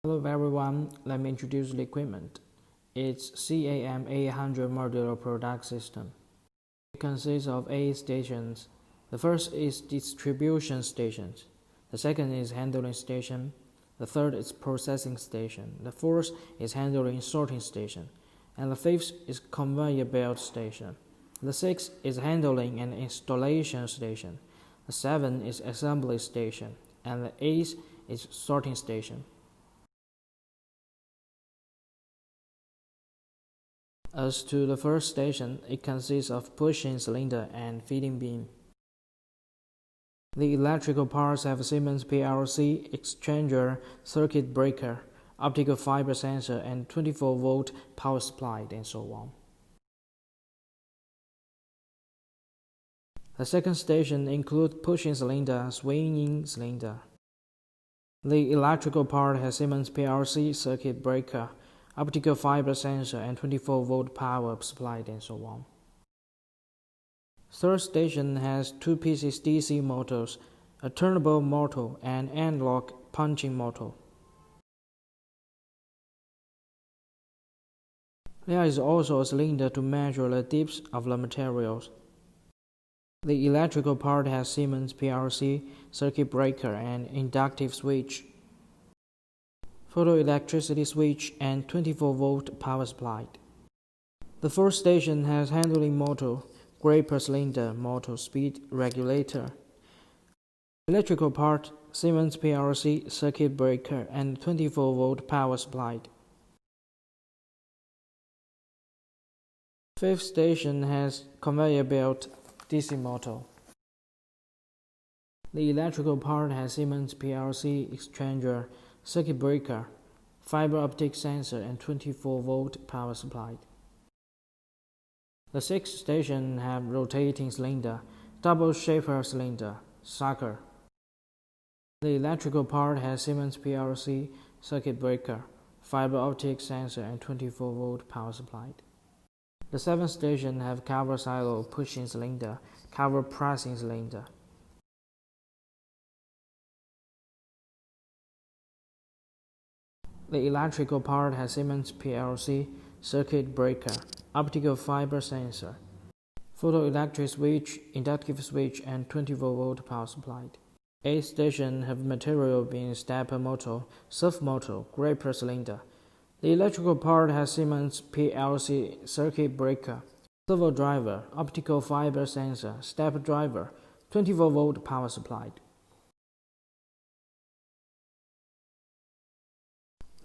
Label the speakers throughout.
Speaker 1: Hello everyone, let me introduce the equipment. It's DLMPS-800A Modular product system. It consists of 8 stations. The first is distribution stations. The second is handling station. The third is processing station. The fourth is handling sorting station. And the fifth is conveyor belt station. The sixth is handling and installation station. The seventh is assembly station. And the eighth is sorting station. As to the first station, it consists of pushing cylinder and feeding beam. The electrical parts have Siemens PLC, exchanger, circuit breaker, optical fiber sensor, and 24-volt power supply, and so on. The second station includes pushing cylinder, swinging cylinder. The electrical part has Siemens PLC, circuit breaker, optical fiber sensor, and 24-volt power supply, and so on. Third station has 2 pieces DC motors, a turnable motor, and analog punching motor. There is also a cylinder to measure the depth of the materials. The electrical part has Siemens PLC, circuit breaker, and inductive switch, photoelectricity switch, and 24-volt power supply. The fourth station has handling motor, gripper cylinder, motor speed regulator. Electrical part, Siemens PLC, circuit breaker, and 24-volt power supply. Fifth station has conveyor belt DC motor. The electrical part has Siemens PLC, exchanger, circuit breaker, fiber optic sensor, and 24-volt power supply. The sixth station have rotating cylinder, double shaper cylinder, sucker. The electrical part has Siemens PLC, circuit breaker, fiber optic sensor, and 24-volt power supply. The seventh station have cover silo pushing cylinder, cover pressing cylinder. The electrical part has Siemens PLC, circuit breaker, optical fiber sensor, photoelectric switch, inductive switch, and 24-volt power supply. Eighth station have material being stepper motor, surf motor, gripper cylinder. The electrical part has Siemens PLC, circuit breaker, servo driver, optical fiber sensor, stepper driver, 24-volt power supply.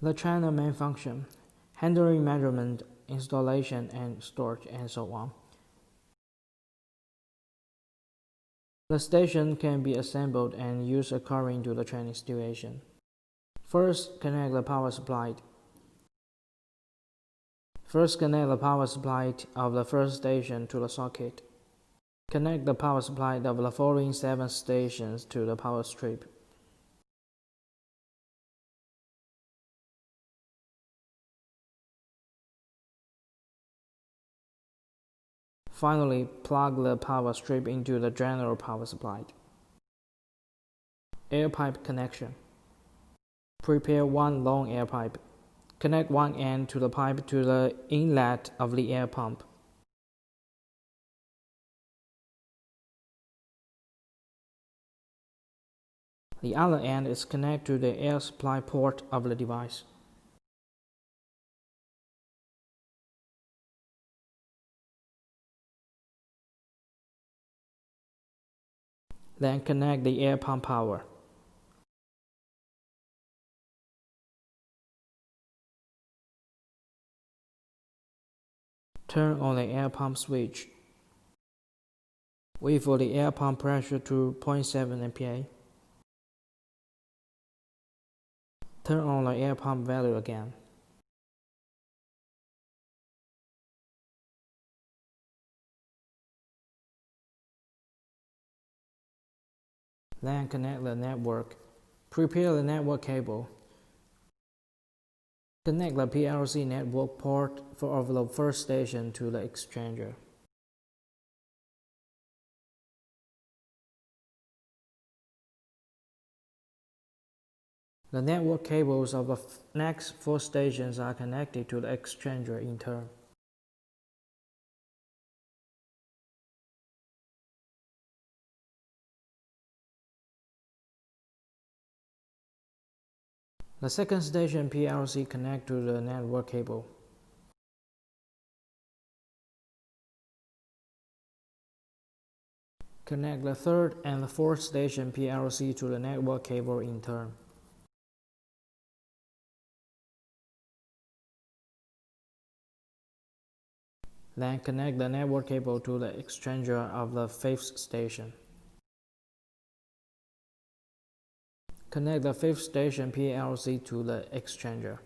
Speaker 1: The channel main function, handling measurement, installation and storage, and so on. The station can be assembled and used according to the training situation. First, connect the power supply. First, connect the power supply of the first station to the socket. Connect the power supply of the following 7 stations to the power strip. Finally, plug the power strip into the general power supply. Air pipe connection. Prepare one long air pipe. Connect one end to the pipe to the inlet of the air pump. The other end is connected to the air supply port of the device. Then connect the air pump power. Turn on the air pump switch. Wait for the air pump pressure to 0.7 MPa. Turn on the air pump value again. Then connect the network. Prepare the network cable. Connect the PLC network port of the first station to the exchanger. The network cables of the next 4 stations are connected to the exchanger in turn. The second station PLC connects to the network cable. Connect the third and the fourth station PLC to the network cable in turn. Then connect the network cable to the exchanger of the fifth station. Connect the fifth station PLC to the exchanger.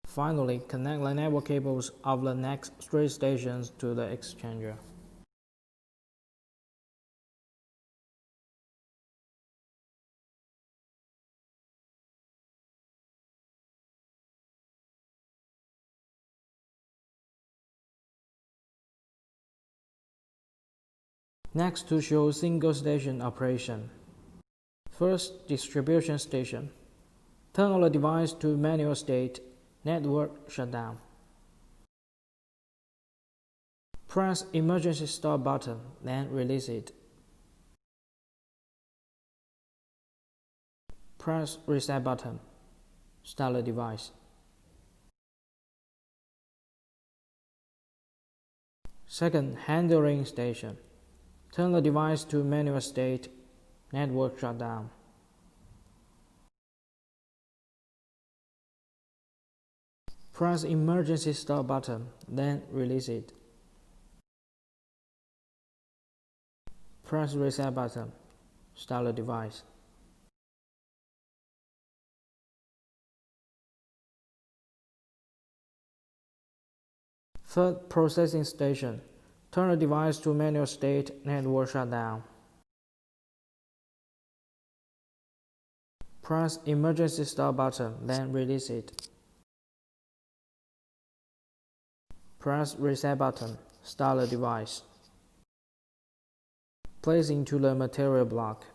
Speaker 1: Finally, connect the network cables of the next 3 stations to the exchanger. Next, to show single station operation. First, distribution station. Turn on the device to manual state, network shutdown. Press emergency stop button, then release it. Press reset button, start the device. Second, handling station. Turn the device to manual state, network shutdown. Press emergency stop button, then release it. Press reset button, start the device. Third, processing station. Turn the device to manual state, network shutdown. Press emergency stop button, then release it. Press reset button, start the device. Place into the material block.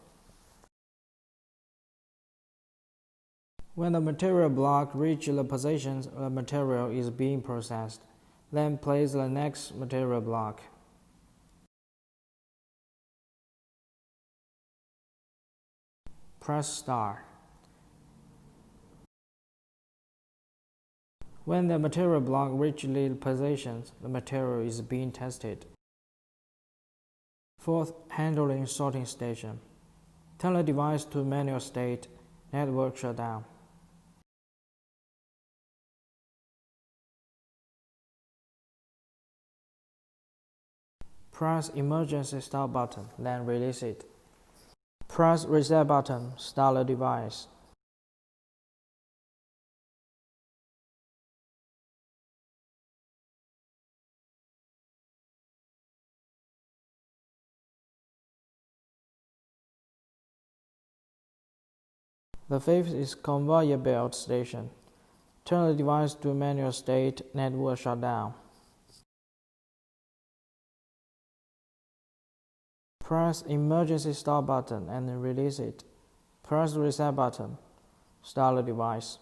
Speaker 1: When the material block reaches the positions the material is being processed, then place the next material block. Press start. When the material block reaches the positions, the material is being tested. Fourth, handling sorting station. Turn the device to manual state, network shutdown. Press emergency stop button, then release it. Press reset button, start the device. The fifth is conveyor belt station. Turn the device to manual state, network shutdown. Press emergency stop button and release it. Press reset button, start the device.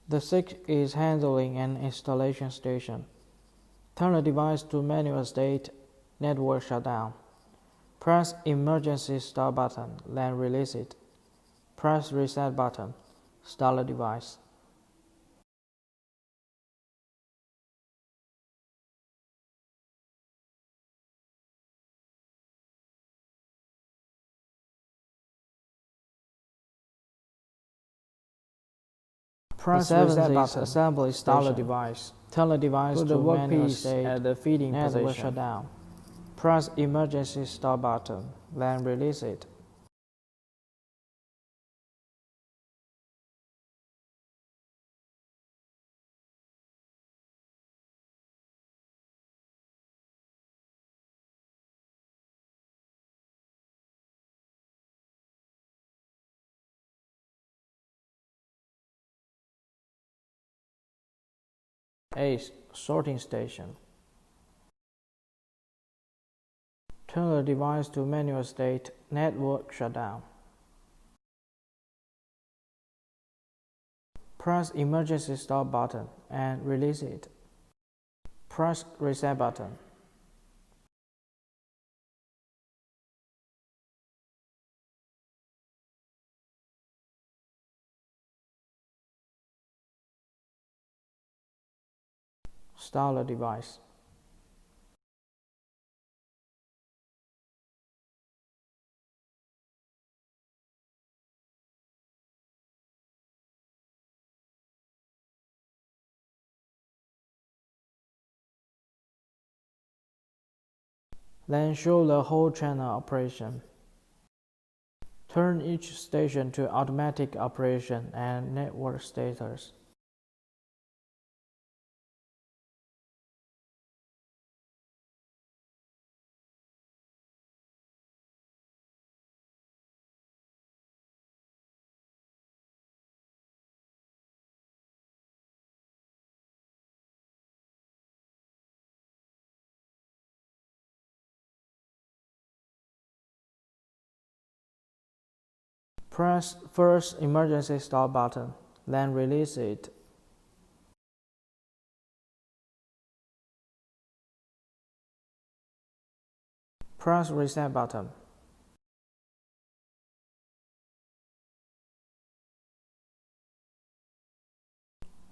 Speaker 1: The sixth is handling and installation station. Turn the device to manual state, network shutdown. Press emergency stop button, then release it. Press reset button, start the device. Press reset button, assembly, start the device. Turn the device to manual state at the feeding position. Shutdown. Press emergency stop button, then release it. A. Sorting station. Turn the device to manual state, network shutdown. Press emergency stop button and release it. Press reset button. Start the device. Then show the whole channel operation. Turn each station to automatic operation and network status. Press first emergency stop button, then release it. Press reset button.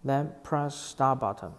Speaker 1: Then press start button.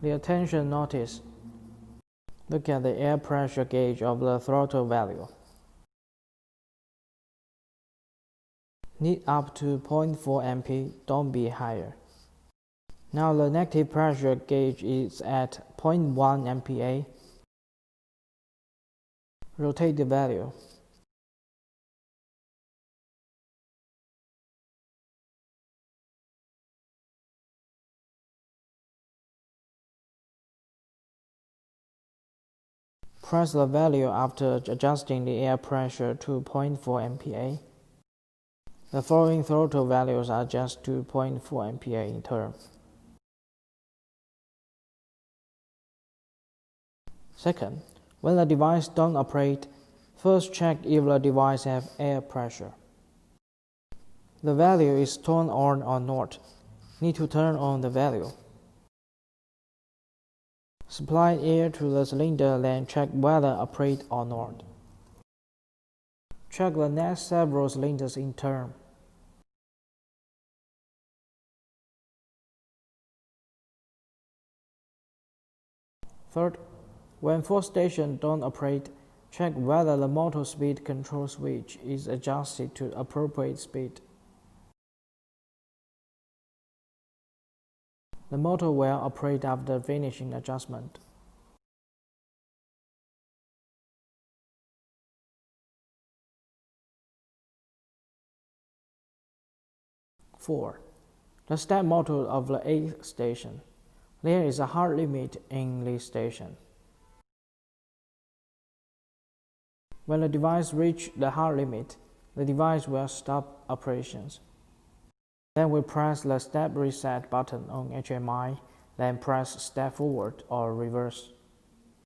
Speaker 1: The attention notice. Look at the air pressure gauge of the throttle value. Need up to 0.4 MP, don't be higher. Now the negative pressure gauge is at 0.1 MPa. Rotate the value. Press the value after adjusting the air pressure to 0.4 MPa. The following throttle values are adjusted to 0.4 MPa in turn. Second, when the device don't operate, first check if the device has air pressure. The value is turned on or not. Need to turn on the value. Supply air to the cylinder, then check whether operate or not. Check the next several cylinders in turn. Third, when force station don't operate, check whether the motor speed control switch is adjusted to appropriate speed. The motor will operate after finishing adjustment. Four, the step motor of the 8th station. There is a hard limit in this station. When the device reaches the hard limit, the device will stop operations. Then we press the step reset button on HMI, then press step forward or reverse.